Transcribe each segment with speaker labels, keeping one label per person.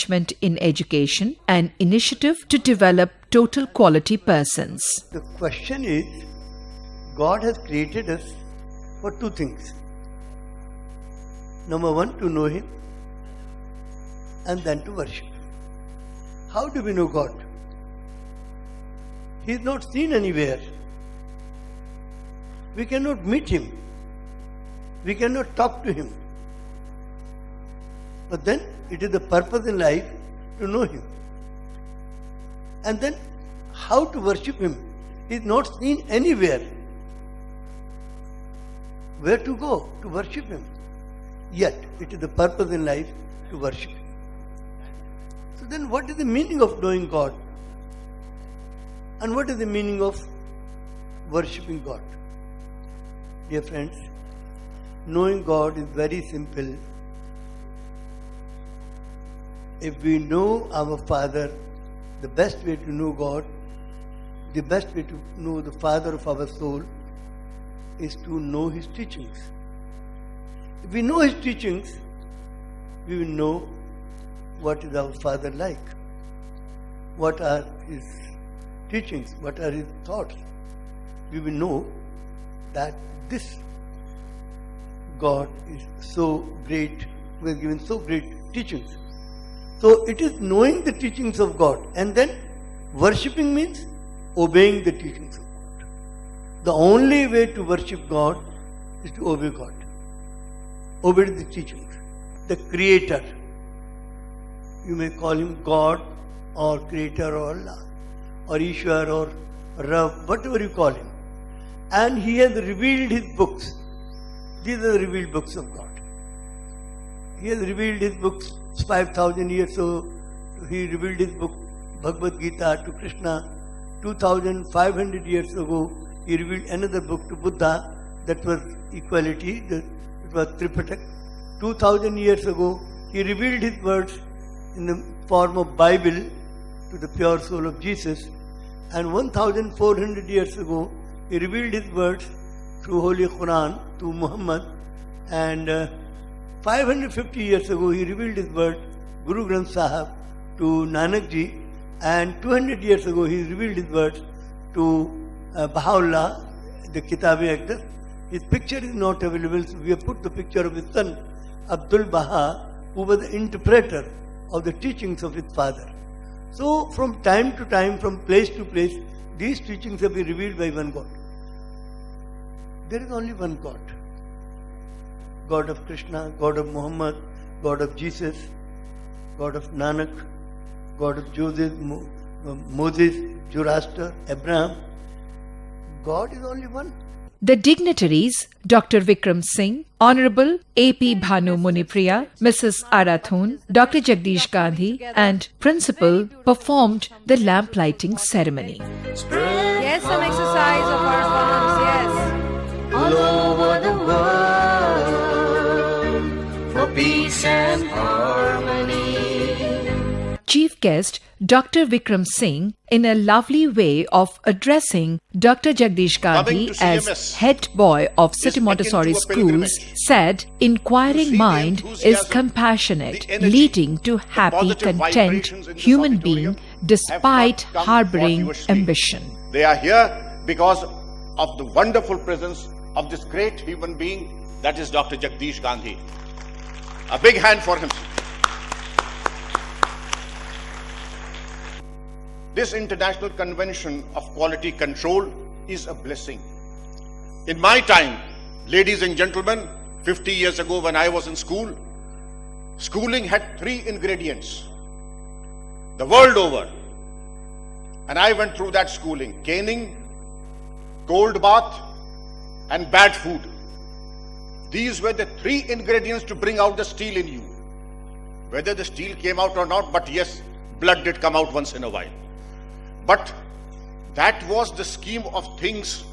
Speaker 1: management in education, an initiative to develop total quality persons.
Speaker 2: The question is, God has created us for two things. Number one, to know Him, and then to worship Him. How do we know God? He is not seen anywhere. We cannot meet Him. We cannot talk to Him. But then it is the purpose in life to know Him. And then how to worship Him? He is not seen anywhere. Where to go to worship Him? Yet it is the purpose in life to worship Him. So then what is the meaning of knowing God? And what is the meaning of worshipping God? Dear friends, knowing God is very simple. If we know our Father, the best way to know God, the best way to know the Father of our soul is to know His teachings. If we know His teachings, we will know what is our Father like, what are His teachings, what are His thoughts. We will know that this God is so great, who has given so great teachings. So it is knowing the teachings of God, and then worshipping means obeying the teachings of God. The only way to worship God is to obey God. Obey the teachings. The Creator. You may call Him God or Creator or Allah or Ishwar or Rav, whatever you call Him. And He has revealed His books. These are the revealed books of God. He has revealed His books 5,000 years ago. He revealed His book Bhagavad Gita to Krishna. 2,500 years ago, He revealed another book to Buddha. That was equality. It was Tripatak. 2,000 years ago, He revealed His words in the form of Bible to the pure soul of Jesus. And 1,400 years ago, He revealed His words through Holy Quran to Muhammad. And 550 years ago, He revealed His word, Guru Granth Sahib, to Nanak Ji. And 200 years ago, He revealed His words to Baha'u'llah, the Kitabi actor. His picture is not available, so we have put the picture of his son, Abdul Baha, who was the interpreter of the teachings of his father. So, from time to time, from place to place, these teachings have been revealed by one God. There is only one God. God of Krishna, God of Muhammad, God of Jesus, God of Nanak, God of Joseph, Moses, Zoroaster, Abraham. God is only one.
Speaker 1: The dignitaries, Dr. Vikram Singh, Honorable A.P. Bhanu Munipriya, Mrs. Arathun, Dr. Jagdish Gandhi, and Principal performed the lamp lighting ceremony.
Speaker 3: Yes, some exercise of our palms, yes.
Speaker 4: All over the world, for peace and harmony.
Speaker 1: Chief guest Dr. Vikram Singh, in a lovely way of addressing Dr. Jagdish Gandhi as head boy of City Montessori Schools, said, "Inquiring mind is compassionate, leading to happy, content human being despite harboring ambition."
Speaker 5: They are here because of the wonderful presence of this great human being, that is Dr. Jagdish Gandhi. A big hand for him. This International Convention of Quality Control is a blessing. In my time, ladies and gentlemen, 50 years ago when I was in school, schooling had 3 ingredients. The world over. And I went through that schooling. Caning, cold bath, and bad food. These were the 3 ingredients to bring out the steel in you. Whether the steel came out or not, but yes, blood did come out once in a while. But that was the scheme of things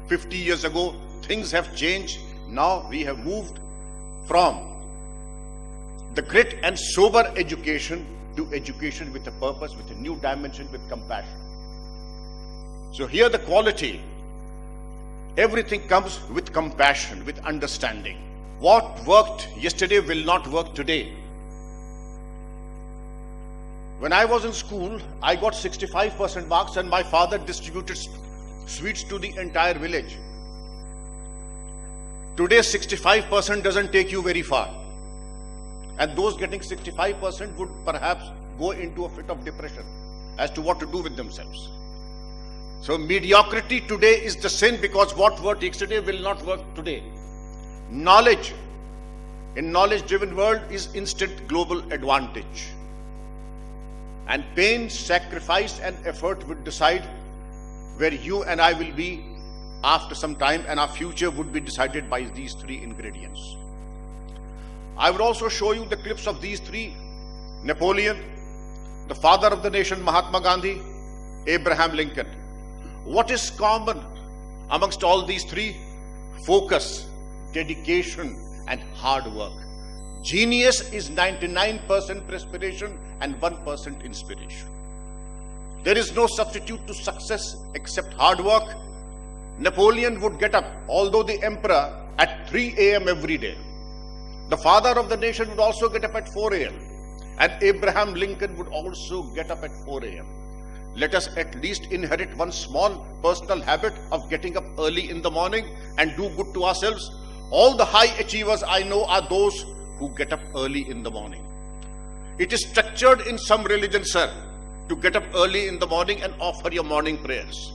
Speaker 5: 50 years ago. Things have changed. Now we have moved from the grit and sober education to education with a purpose, with a new dimension, with compassion. So here the quality, everything comes with compassion, with understanding. What worked yesterday will not work today. When I was in school, I got 65% marks and my father distributed sweets to the entire village. Today, 65% doesn't take you very far. And those getting 65% would perhaps go into a fit of depression as to what to do with themselves. So mediocrity today is the sin, because what worked yesterday will not work today. Knowledge, in knowledge-driven world, is instant global advantage. And pain, sacrifice and effort would decide where you and I will be after some time, and our future would be decided by these three ingredients. I would also show you the clips of these three: Napoleon, the father of the nation Mahatma Gandhi, Abraham Lincoln. What is common amongst all these three? Focus, dedication and hard work. Genius is 99% perspiration and 1% inspiration. There is no substitute to success except hard work. Napoleon would get up, although the emperor, at 3 a.m. every day. The father of the nation would also get up at 4 a.m. And Abraham Lincoln would also get up at 4 a.m. Let us at least inherit one small personal habit of getting up early in the morning and do good to ourselves. All the high achievers I know are those who get up early in the morning. It is structured in some religions, sir, to get up early in the morning and offer your morning prayers.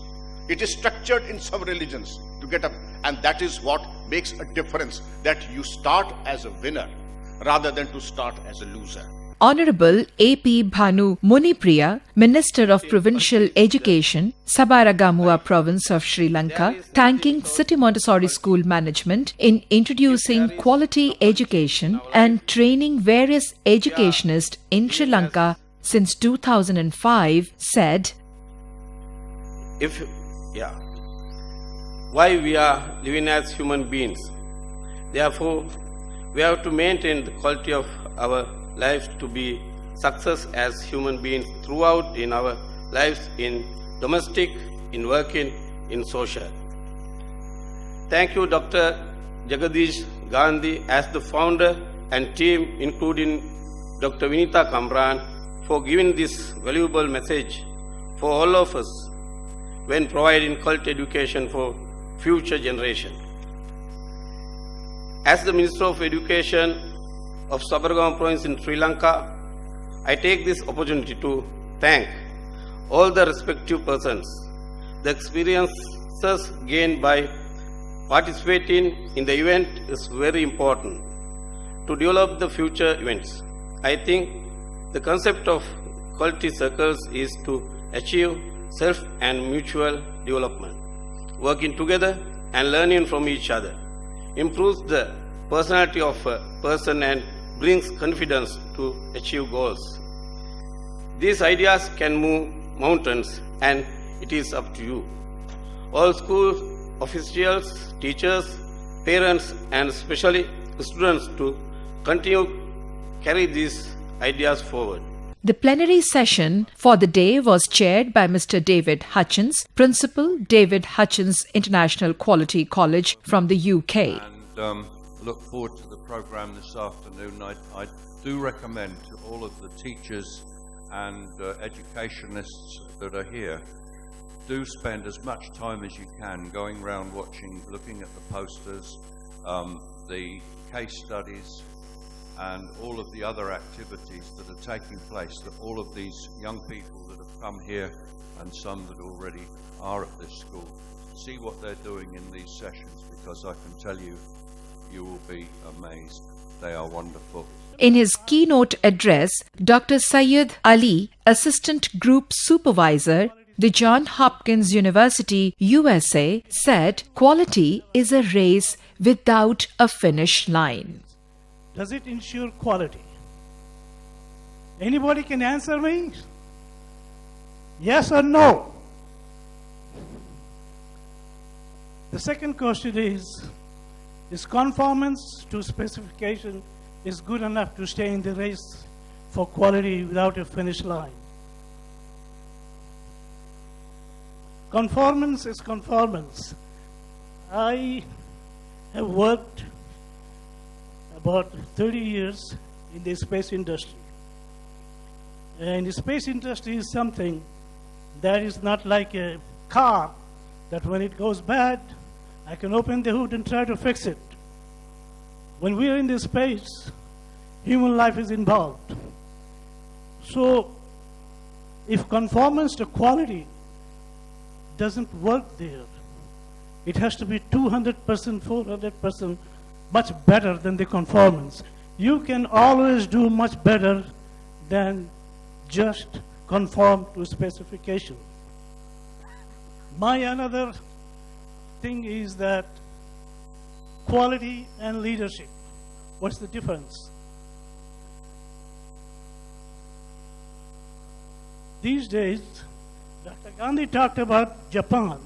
Speaker 5: It is structured in some religions to get up, and that is what makes a difference, that you start as a winner rather than to start as a loser.
Speaker 1: Honorable A.P. Bhanu Munipriya, Minister of Provincial Education, Sabaragamua Province of Sri Lanka, thanking City Montessori School management in introducing quality education and training various educationists in Sri Lanka since 2005, said,
Speaker 6: why we are living as human beings. Therefore, we have to maintain the quality of our lives to be success as human beings throughout in our lives, in domestic, in working, in social. Thank you, Dr. Jagadish Gandhi, as the founder and team, including Dr. Vinita Kamran, for giving this valuable message for all of us when providing quality education for future generation. As the Minister of Education of Sabaragaon Province in Sri Lanka, I take this opportunity to thank all the respective persons. The experiences gained by participating in the event is very important to develop the future events. I think the concept of quality circles is to achieve self and mutual development. Working together and learning from each other improves the personality of a person and brings confidence to achieve goals. These ideas can move mountains, and it is up to you. All school officials, teachers, parents, and especially students to continue carry these ideas forward.
Speaker 1: The plenary session for the day was chaired by Mr. David Hutchins, Principal, David Hutchins International Quality College from the UK.
Speaker 7: And look forward to the programme this afternoon. I do recommend to all of the teachers and educationists that are here, do spend as much time as you can going around watching, looking at the posters, the case studies, and all of the other activities that are taking place, that all of these young people that have come here and some that already are at this school, see what they're doing in these sessions, because I can tell you, you will be amazed. They are wonderful.
Speaker 1: In his keynote address, Dr. Syed Ali, Assistant Group Supervisor, the Johns Hopkins University, USA, said, "Quality is a race without a finish line."
Speaker 8: Does it ensure quality? Anybody can answer me? Yes or no? The second question is conformance to specification is good enough to stay in the race for quality without a finish line? Conformance is conformance. I have worked about 30 years in the space industry. And the space industry is something that is not like a car that when it goes bad, I can open the hood and try to fix it. When we are in this space, human life is involved. So, if conformance to quality doesn't work there, it has to be 200%, 400% much better than the conformance. You can always do much better than just conform to specification. My another thing is that quality and leadership. What's the difference? These days, Dr. Gandhi talked about Japan.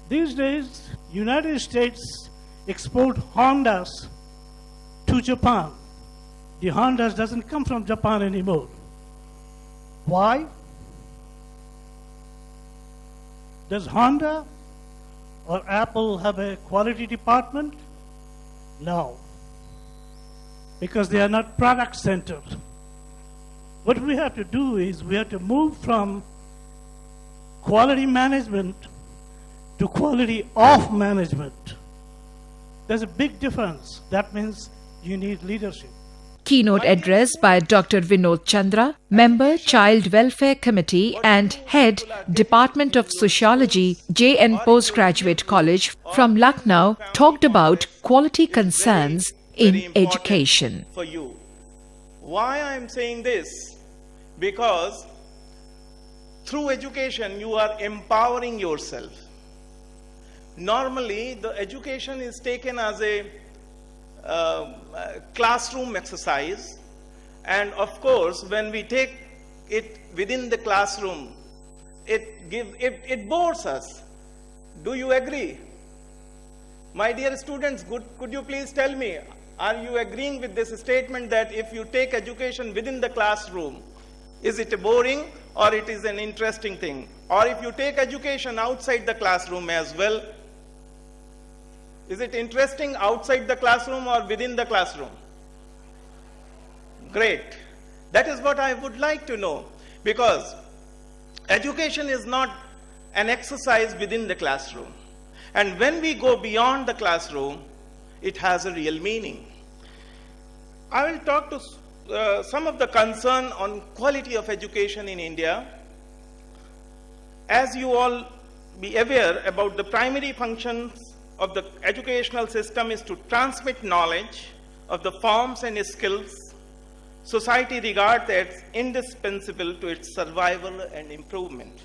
Speaker 8: These days, United States export Hondas to Japan. The Hondas doesn't come from Japan anymore. Why? Does Honda or Apple have a quality department? No. Because they are not product centered. What we have to do is we have to move from quality management to quality of management. There's a big difference. That means you need leadership.
Speaker 1: Keynote address by Dr. Vinod Chandra, Member Child Welfare Committee and Head Department of Sociology, J.N. Postgraduate College from Lucknow, talked about quality concerns in education.
Speaker 9: For you. Why I am saying this? Because through education you are empowering yourself. Normally the education is taken as a classroom exercise, and of course when we take it within the classroom it bores us. Do you agree? My dear students, could you please tell me, are you agreeing with this statement that if you take education within the classroom, is it boring or it is an interesting thing? Or if you take education outside the classroom as well, is it interesting outside the classroom or within the classroom? Great. That is what I would like to know, because education is not an exercise within the classroom. And when we go beyond the classroom, it has a real meaning. I will talk to some of the concern on quality of education in India. As you all be aware about, the primary functions of the educational system is to transmit knowledge of the forms and skills society regards as indispensable to its survival and improvement.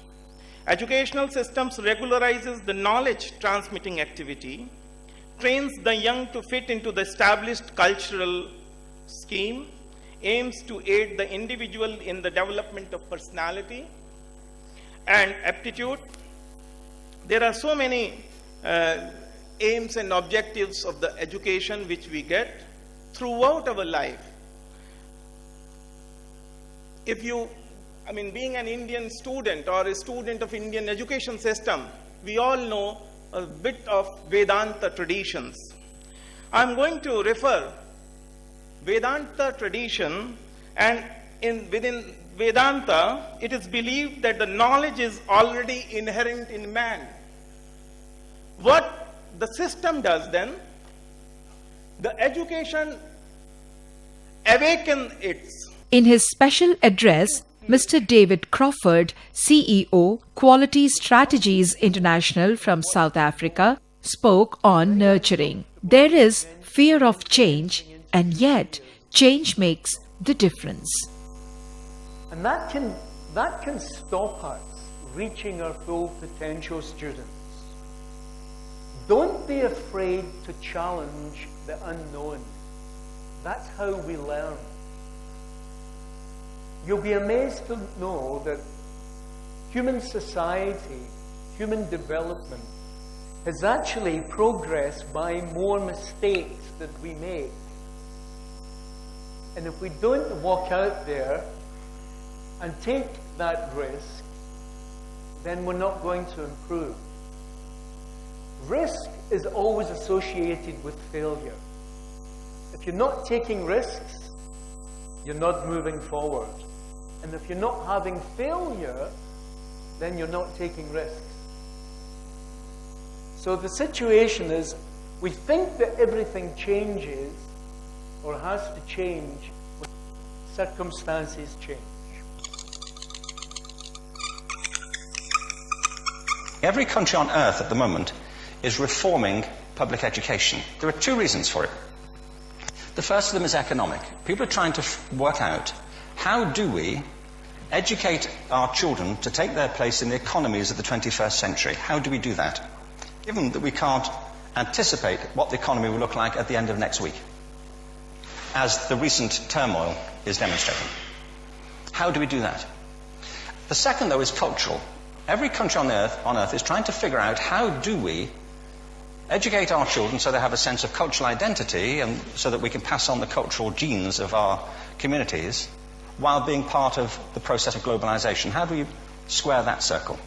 Speaker 9: Educational systems regularizes the knowledge transmitting activity, trains the young to fit into the established cultural scheme, aims to aid the individual in the development of personality and aptitude. There are so many aims and objectives of the education which we get throughout our life. If you, being an Indian student or a student of Indian education system, we all know a bit of Vedanta traditions. I'm going to refer Vedanta tradition, and within Vedanta, it is believed that the knowledge is already inherent in man. What the system does then, the education awakens its.
Speaker 1: In his special address, Mr. David Crawford, CEO, Quality Strategies International from South Africa, spoke on nurturing. There is fear of change, and yet change makes the difference.
Speaker 10: And that can stop us reaching our full potential, students. Don't be afraid to challenge the unknown. That's how we learn. You'll be amazed to know that human society, human development, has actually progressed by more mistakes that we make. And if we don't walk out there and take that risk, then we're not going to improve. Risk is always associated with failure. If you're not taking risks, you're not moving forward. And if you're not having failure, then you're not taking risks. So the situation is, we think that everything changes or has to change when circumstances change.
Speaker 11: Every country on earth at the moment is reforming public education. There are two reasons for it. The first of them is economic. People are trying to work out, how do we educate our children to take their place in the economies of the 21st century? How do we do that? Given that we can't anticipate what the economy will look like at the end of next week, as the recent turmoil is demonstrating. How do we do that? The second, though, is cultural. Every country on earth is trying to figure out, how do we educate our children so they have a sense of cultural identity and so that we can pass on the cultural genes of our communities while being part of the process of globalization. How do we square that circle?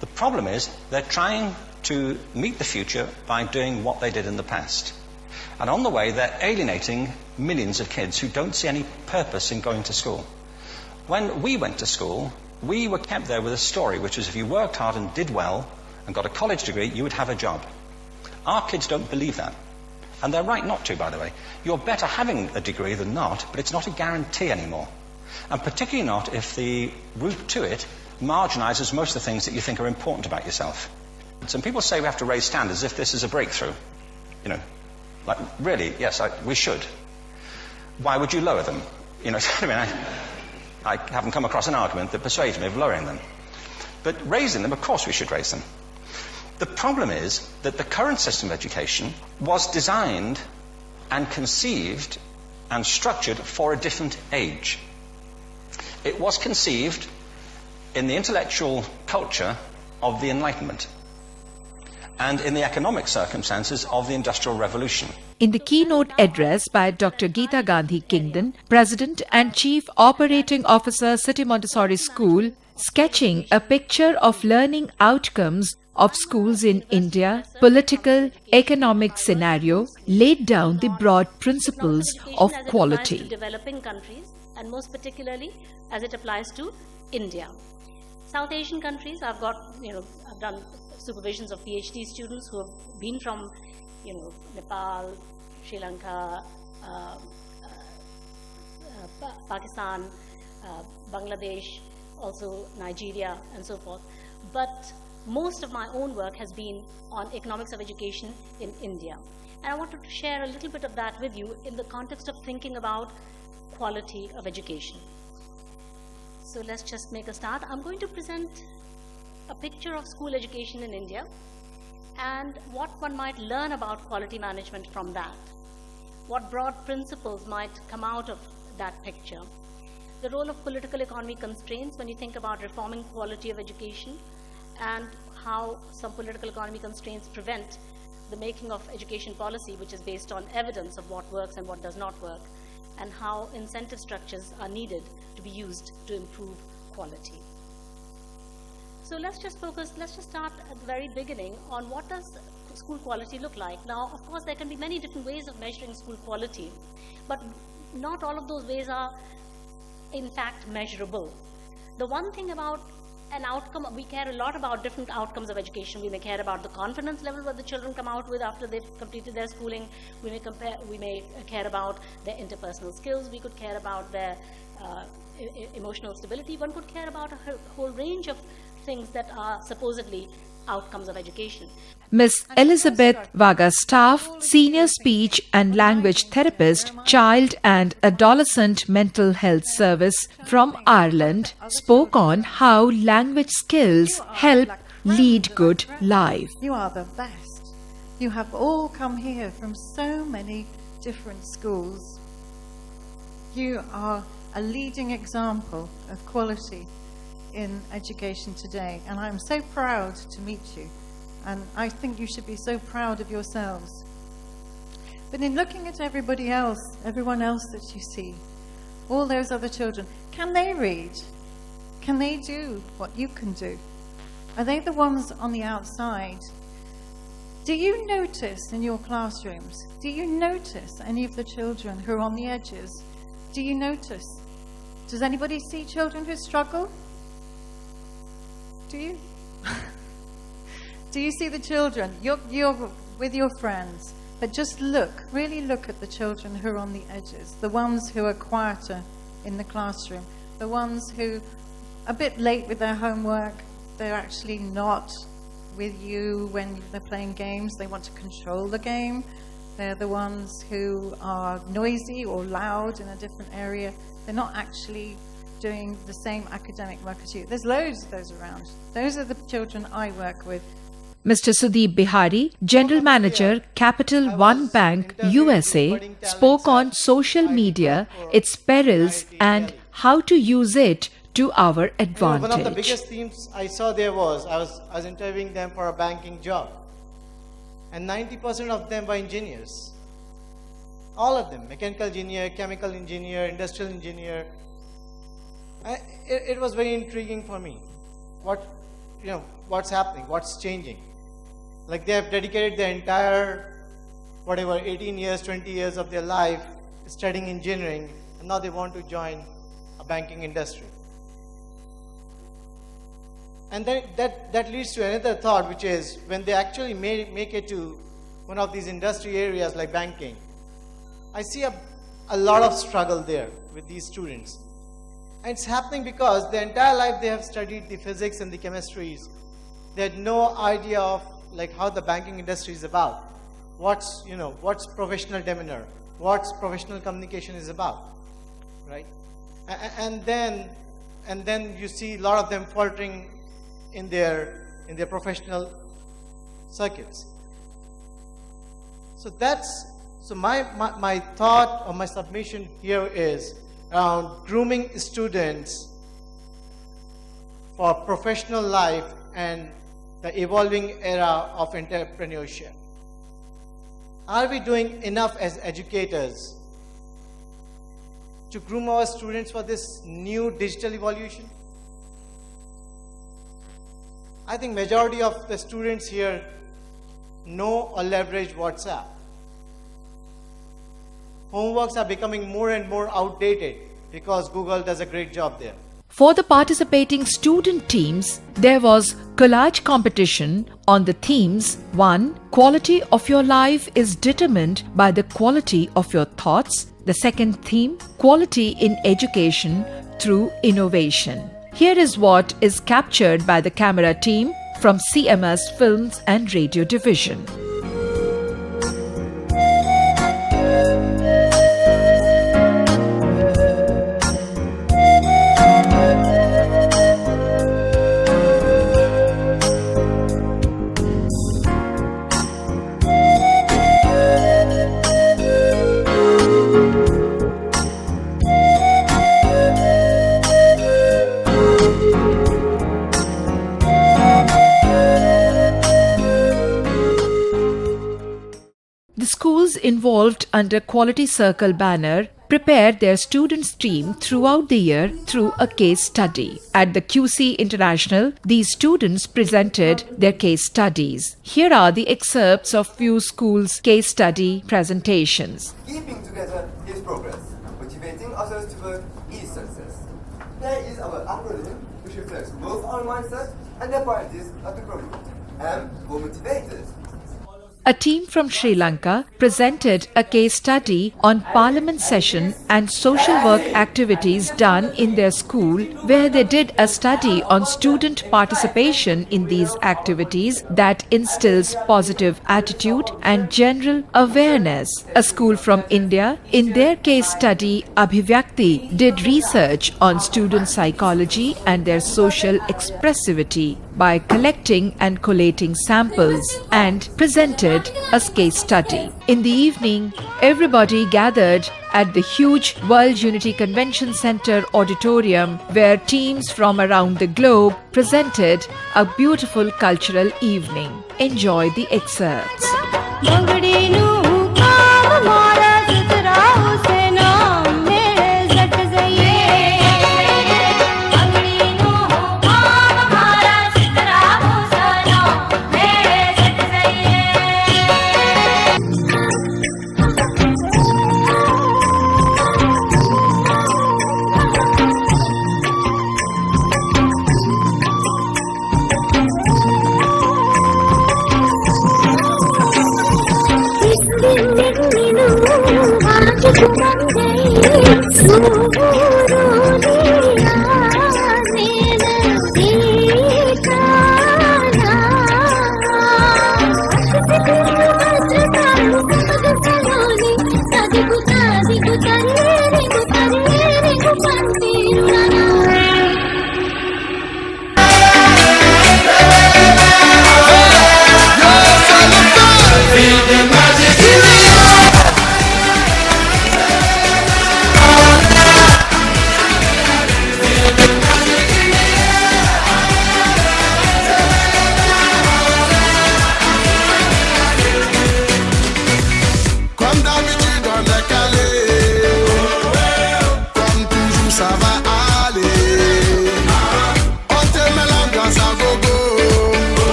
Speaker 11: The problem is they're trying to meet the future by doing what they did in the past. And on the way, they're alienating millions of kids who don't see any purpose in going to school. When we went to school, we were kept there with a story, which was if you worked hard and did well and got a college degree, you would have a job. Our kids don't believe that. And they're right not to, by the way. You're better having a degree than not, but it's not a guarantee anymore. And particularly not if the route to it marginalizes most of the things that you think are important about yourself. Some people say we have to raise standards as if this is a breakthrough. You know, like, really, yes, we should. Why would you lower them? You know, I mean, I haven't come across an argument that persuades me of lowering them. But raising them, of course we should raise them. The problem is that the current system of education was designed and conceived and structured for a different age. It was conceived in the intellectual culture of the Enlightenment and in the economic circumstances of the Industrial Revolution.
Speaker 1: In the keynote address by Dr. Geeta Gandhi Kingdon, President and Chief Operating Officer, City Montessori School, sketching a picture of learning outcomes of schools in India, political, economic scenario, laid down the broad principles of quality.
Speaker 12: To developing countries, and most particularly as it applies to India. South Asian countries, I've done supervisions of PhD students who have been from, Nepal, Sri Lanka, Pakistan, Bangladesh, also Nigeria, and so forth. But most of my own work has been on economics of education in India. And I wanted to share a little bit of that with you in the context of thinking about quality of education. So let's just make a start. I'm going to present a picture of school education in India and what one might learn about quality management from that. What broad principles might come out of that picture. The role of political economy constraints when you think about reforming quality of education, and how some political economy constraints prevent the making of education policy, which is based on evidence of what works and what does not work, and how incentive structures are needed to be used to improve quality. So let's just start at the very beginning on what does school quality look like. Now, of course, there can be many different ways of measuring school quality, but not all of those ways are in fact measurable. The one thing about an outcome, we care a lot about different outcomes of education. We may care about the confidence level that the children come out with after they've completed their schooling. We may care about their interpersonal skills. We could care about their emotional stability. One could care about a whole range of things that are supposedly outcomes of education.
Speaker 1: Ms. Elizabeth Wagstaff, Senior Speech and Language Therapist, Child and Adolescent Mental Health Service from Ireland, spoke on how language skills help lead good life.
Speaker 13: You are the best. You have all come here from so many different schools. You are a leading example of quality in education today, and I'm so proud to meet you, and I think you should be so proud of yourselves. But in looking at everyone else that you see, all those other children, can they read? Can they do what you can do? Are they the ones on the outside? Do you notice in your classrooms, do you notice any of the children who are on the edges? Do you notice? Does anybody see children who struggle? Do you? Do you see the children? You're with your friends, but just look, really look at the children who are on the edges, the ones who are quieter in the classroom, the ones who are a bit late with their homework, they're actually not with you when they're playing games, they want to control the game. They're the ones who are noisy or loud in a different area. They're not actually doing the same academic work as you. There's loads of those around. Those are the children I work with.
Speaker 1: Mr. Sudeep Bihari, General Manager, Capital One Bank, USA, spoke on social media, its perils and how to use it to our advantage.
Speaker 14: One of the biggest themes I saw there was, I was interviewing them for a banking job. And 90% of them were engineers. All of them, mechanical engineer, chemical engineer, industrial engineer. It was very intriguing for me. What's happening, what's changing. Like they have dedicated their entire, 18 years, 20 years of their life studying engineering, and now they want to join a banking industry. And then that leads to another thought, which is when they actually make it to one of these industry areas like banking, I see a lot of struggle there with these students. And it's happening because their entire life they have studied the physics and the chemistries. They had no idea of like how the banking industry is about. What's professional demeanor, what's professional communication is about, right? And then you see a lot of them faltering in their professional circuits. So my thought or my submission here is around grooming students for professional life and the evolving era of entrepreneurship. Are we doing enough as educators to groom our students for this new digital evolution? I think majority of the students here know or leverage WhatsApp. Homeworks are becoming more and more outdated because Google does a great job there.
Speaker 1: For the participating student teams, there was collage competition on the themes 1. Quality of your life is determined by the quality of your thoughts. The second theme, quality in education through innovation. Here is what is captured by the camera team from CMS Films and Radio Division. Schools involved under Quality Circle banner prepared their student stream throughout the year through a case study. At the QC International, these students presented their case studies. Here are the excerpts of few schools' case study presentations.
Speaker 15: Keeping together is progress, motivating others toward is success. There is our algorithm which reflects both our mindset and the priorities of the program. And for motivators,
Speaker 1: A team from Sri Lanka presented a case study on parliament session and social work activities done in their school, where they did a study on student participation in these activities that instills positive attitude and general awareness. A school from India, in their case study Abhivyakti, did research on student psychology and their social expressivity by collecting and collating samples and presented a case study. In the evening, everybody gathered at the huge World Unity Convention Center auditorium, where teams from around the globe presented a beautiful cultural evening. Enjoy the excerpts.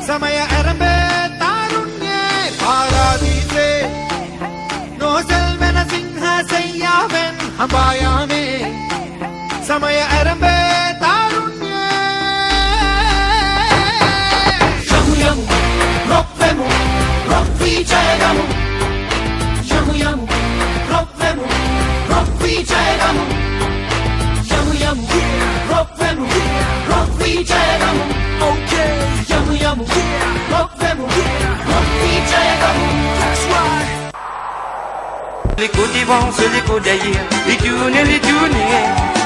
Speaker 16: ಸಮಯ ಅರಂಬೆ ತಾರುಣ್ಯ ಪಾರಾದೀಸೆ nasal ಮೆನ ಸಿಂಹ ಸಯ್ಯಾವೆನ್ ಹಂಬಾಯಾಮೆ ಸಮಯ ಅರಂಬೆ ತಾರುಣ್ಯ emu emu ರೊಪ್ಪೆಮು ರೊಪ್ಪಿ ಜಯಗಮು emu emu ರೊಪ್ಪೆಮು ರೊಪ್ಪಿ ಜಯಗಮು emu emu ರೊಪ್ಪೆಮು ರೊಪ್ಪಿ ಜಯಗಮು okay yamu yamu rockemu rocky jayagamu that's right
Speaker 4: L'écho devant sur l'écho derrière les tourner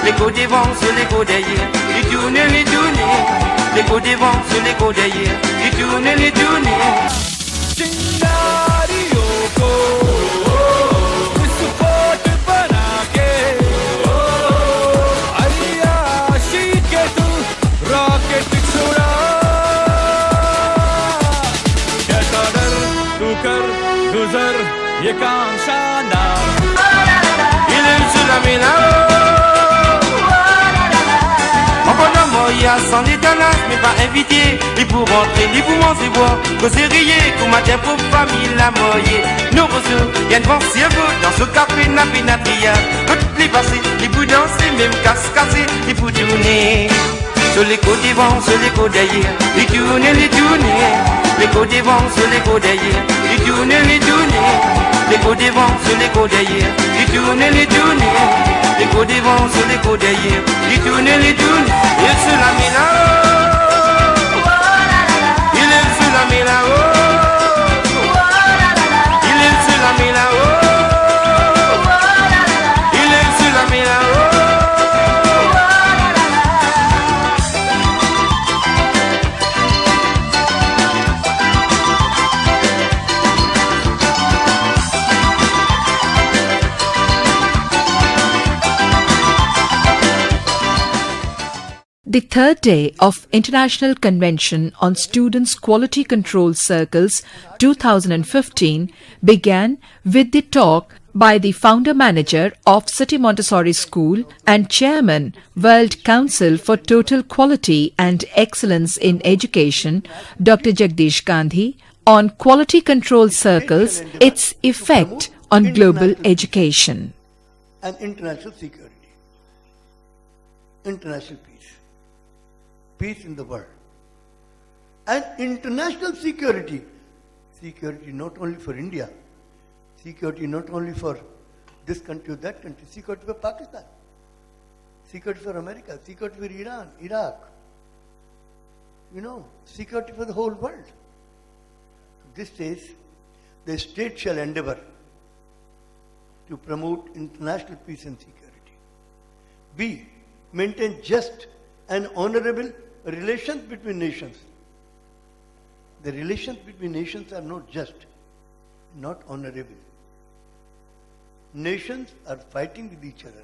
Speaker 4: l'écho devant sur l'écho derrière les tourner l'écho devant sur l'écho derrière les tourner
Speaker 16: चिंगारियों को विस्फोट बना के अय्याशी के तू rocket छुड़ा कैसा डर तू कर गुजर ये काम शानदार
Speaker 4: il est sur la mena en bonne moya sans étalage mais pas invité ils pour rentrer ils pour manger boire causer rier comme matin pour famille la moyer nous reçus y'a devant cerveau dans ce café n'a pénatria toutes les passés les pour danser même casser ils pour tourner sur les côtés devant sur les côtés derrière les tourner les côtés devant sur les côtés derrière les tourner les côtés devant sur les côtés derrière les tourner les côtés devant sur les côtés derrière les tourner il se la met là il est sur la met là il est sur la met là il est sur la met là
Speaker 1: The third day of International Convention on Students' Quality Control Circles 2015 began with the talk by the founder-manager of City Montessori School and chairman, World Council for Total Quality and Excellence in Education, Dr. Jagdish Gandhi, on quality control circles, its effect on global education.
Speaker 2: And international security, international peace in the world, and international security. Security not only for India, security not only for this country or that country, security for Pakistan, security for America, security for Iran, Iraq, security for the whole world. This says the state shall endeavor to promote international peace and security. B, maintain just and honorable relations between nations. The relations between nations are not just, not honorable. Nations are fighting with each other.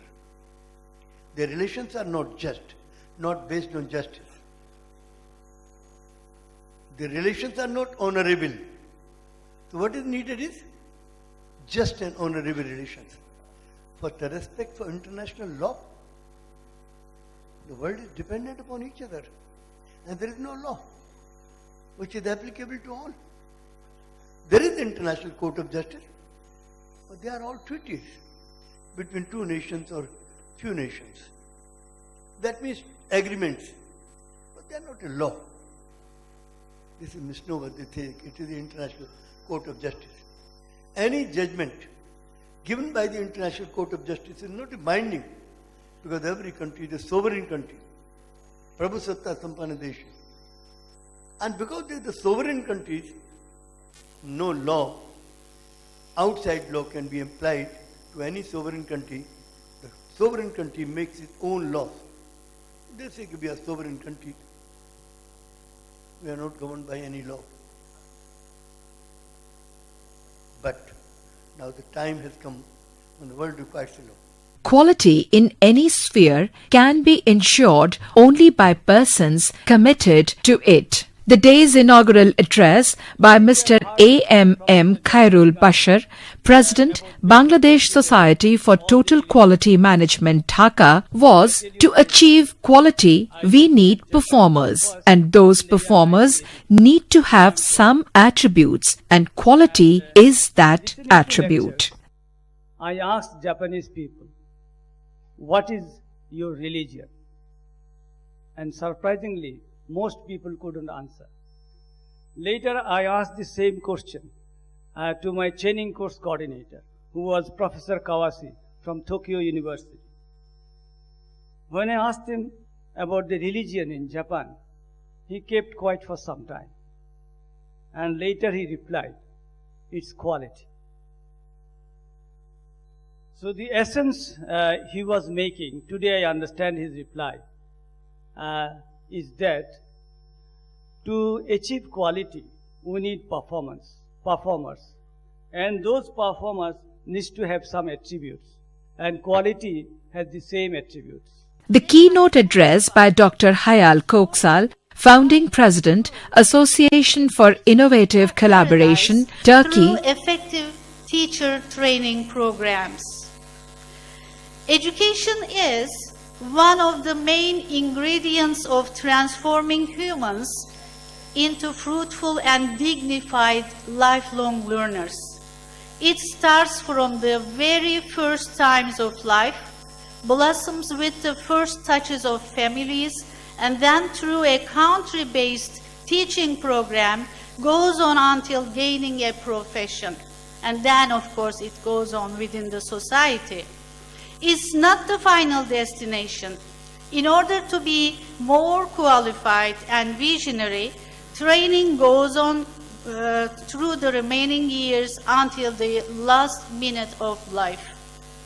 Speaker 2: Their relations are not just, not based on justice. Their relations are not honorable. So what is needed is just and honorable relations. For the respect for international law, the world is dependent upon each other. And there is no law which is applicable to all. There is the International Court of Justice, but they are all treaties between two nations or few nations. That means agreements, but they are not a law. This is misnomer, they think it is the International Court of Justice. Any judgment given by the International Court of Justice is not binding, because every country is a sovereign country. Prabhu Satta Sampanna Desh. And because they are the sovereign countries, no law, outside law can be applied to any sovereign country. The sovereign country makes its own laws. They say we are a sovereign country. We are not governed by any law. But now the time has come when the world requires a law.
Speaker 1: Quality in any sphere can be ensured only by persons committed to it. The day's inaugural address by Mr. A.M.M. Khairul Bashar, President, Bangladesh Society for Total Quality Management, Dhaka, was to achieve quality, we need performers, and those performers need to have some attributes, and quality is that attribute.
Speaker 17: I asked Japanese people, what is your religion? And surprisingly, most people couldn't answer. Later, I asked the same question to my training course coordinator, who was Professor Kawase from Tokyo University. When I asked him about the religion in Japan, he kept quiet for some time. And later he replied, it's quality. So the essence he was making, today I understand his reply, is that to achieve quality, we need performers. And those performers need to have some attributes. And quality has the same attributes.
Speaker 1: The keynote address by Dr. Hayal Koksal, Founding President, Association for Innovative Collaboration, Turkey.
Speaker 18: Through effective teacher training programs. Education is one of the main ingredients of transforming humans into fruitful and dignified lifelong learners. It starts from the very first times of life, blossoms with the first touches of families, and then through a country-based teaching program goes on until gaining a profession. And then, of course, it goes on within the society. It's not the final destination. In order to be more qualified and visionary, training goes on through the remaining years until the last minute of life.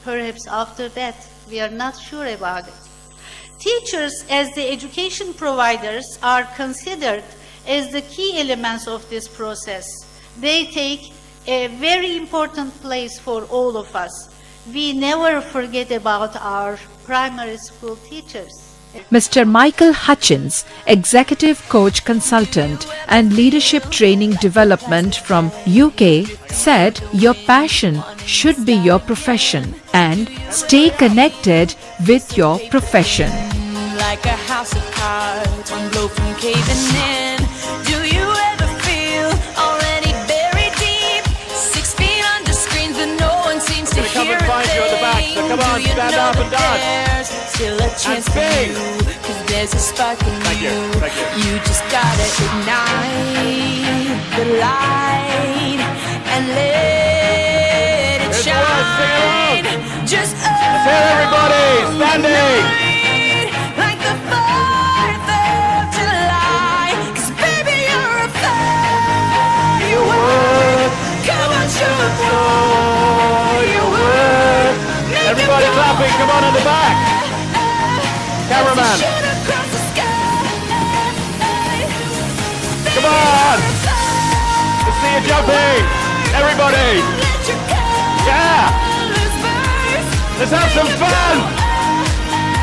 Speaker 18: Perhaps after that, we are not sure about it. Teachers, as the education providers, are considered as the key elements of this process. They take a very important place for all of us. We never forget about our primary school teachers.
Speaker 1: Mr. Michael Hutchins, Executive Coach Consultant and Leadership Training Development from UK, said your passion should be your profession and stay connected with your profession.
Speaker 19: Like a house of cards, one blow from caving in. Do you ever feel already buried deep? 6 feet under screens, but no one seems to hear a thing.
Speaker 16: So come on, stand up and dance.
Speaker 19: There's still a chance for you, 'cause there's a spark in you. You just gotta ignite the light and let it shine. Just
Speaker 16: let's hear everybody standing.
Speaker 19: Like the 4th of July, 'cause baby you're a firework. Come on, show your work.
Speaker 16: Everybody clapping, come on in the back. Cameraman. Come on. Let's see you jumping. Everybody. Yeah. Let's have some fun.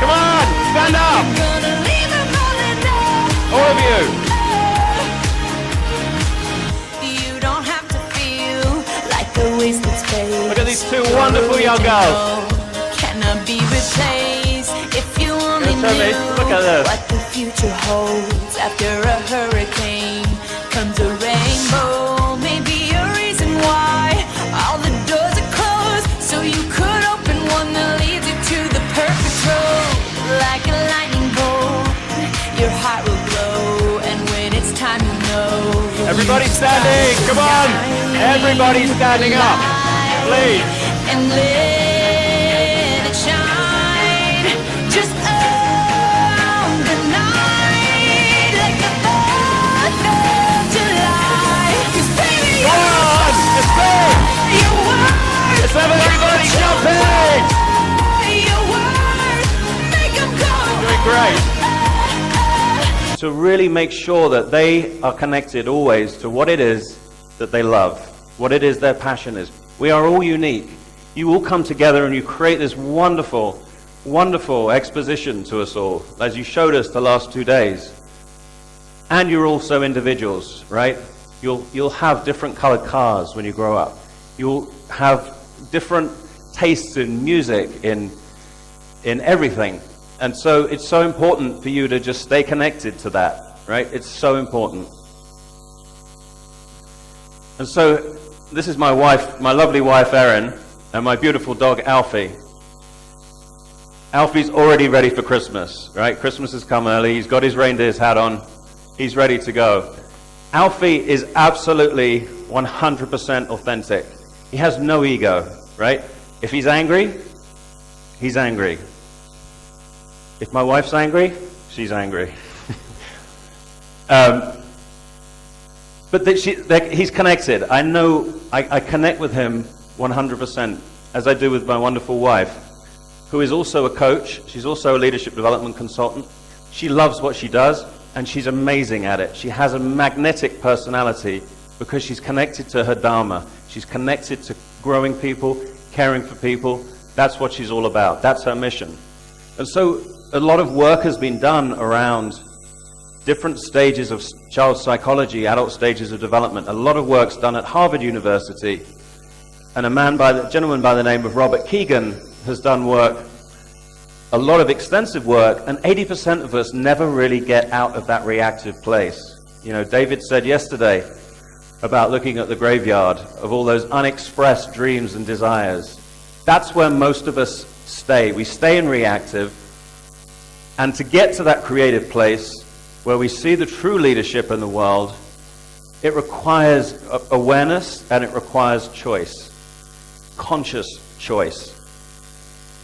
Speaker 16: Come on, stand up. All of you.
Speaker 19: You don't have to feel like a wasted space.
Speaker 16: Look at these two wonderful young girls.
Speaker 19: Cannot be replaced if you only knew
Speaker 16: Look at this.
Speaker 19: what the future holds. After a hurricane comes a rainbow. Maybe a reason why all the doors are closed, so you could open one that leads you to the perfect road. Like a lightning bolt, your heart will glow, and when it's time you know.
Speaker 16: Everybody standing, come on. Everybody standing up, please.
Speaker 19: And let it shine. Just on the night, like the 4th of July. 'Cause baby,
Speaker 16: Come on, let's go.
Speaker 19: your word.
Speaker 16: Let's have everybody jumping.
Speaker 19: Your word, make 'em go.
Speaker 16: Doing great. To really make sure that they are connected always to what it is that they love, what it is their passion is. We are all unique. You all come together and you create this wonderful, wonderful exposition to us all, as you showed us the last 2 days. And you're also individuals, right? You'll have different colored cars when you grow up. You'll have different tastes in music, in everything. And so it's so important for you to just stay connected to that, right? It's so important. And so this is my wife, my lovely wife Erin, and my beautiful dog Alfie. Alfie's already ready for Christmas, right? Christmas has come early. He's got his reindeer's hat on. He's ready to go. Alfie is absolutely 100% authentic. He has no ego, right? If he's angry, he's angry. If my wife's angry, she's angry. But he's connected. I know I connect with him 100%, as I do with my wonderful wife, who is also a coach. She's also a leadership development consultant. She loves what she does, and she's amazing at it. She has a magnetic personality because she's connected to her Dharma. She's connected to growing people, caring for people. That's what she's all about. That's her mission. And so a lot of work has been done around different stages of child psychology, adult stages of development. A lot of work's done at Harvard University. And a gentleman by the name of Robert Keegan has done work, a lot of extensive work, and 80% of us never really get out of that reactive place. You know, David said yesterday about looking at the graveyard of all those unexpressed dreams and desires. That's where most of us stay. We stay in reactive, and to get to that creative place where we see the true leadership in the world, it requires awareness and it requires choice, conscious choice.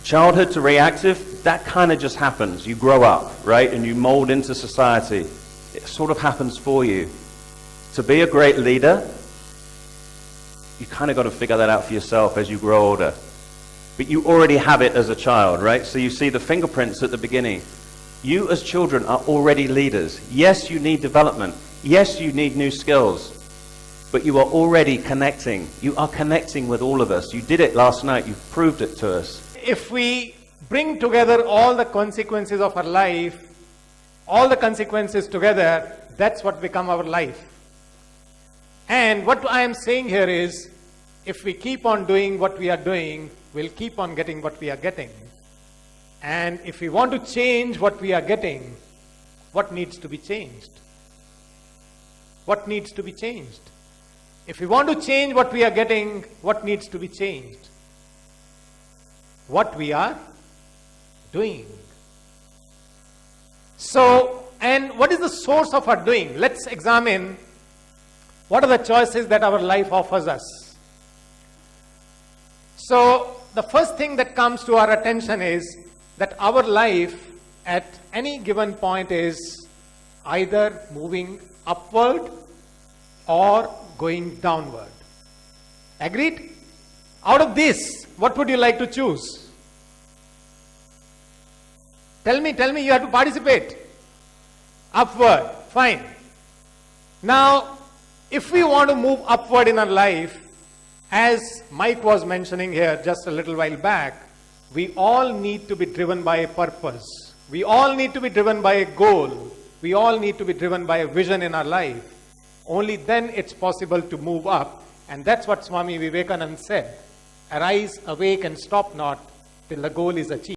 Speaker 16: Childhood to reactive, that kind of just happens. You grow up, right? And you mold into society. It sort of happens for you. To be a great leader, you kind of got to figure that out for yourself as you grow older. But you already have it as a child, right? So you see the fingerprints at the beginning. You as children are already leaders. Yes, you need development. Yes, you need new skills. But you are already connecting. You are connecting with all of us. You did it last night. You've proved it to us.
Speaker 20: If we bring together all the consequences of our life, all the consequences together, that's what become our life. And what I am saying here is, if we keep on doing what we are doing, we'll keep on getting what we are getting. And if we want to change what we are getting, what needs to be changed? What needs to be changed? If we want to change what we are getting, what needs to be changed? What we are doing. So, and what is the source of our doing? Let's examine what are the choices that our life offers us. So, the first thing that comes to our attention is that our life at any given point is either moving upward or going downward. Agreed? Out of this, what would you like to choose? Tell me, you have to participate. Upward, fine. Now, if we want to move upward in our life, as Mike was mentioning here just a little while back, we all need to be driven by a purpose. We all need to be driven by a goal. We all need to be driven by a vision in our life. Only then it's possible to move up. And that's what Swami Vivekananda said. Arise, awake and stop not till the goal is achieved.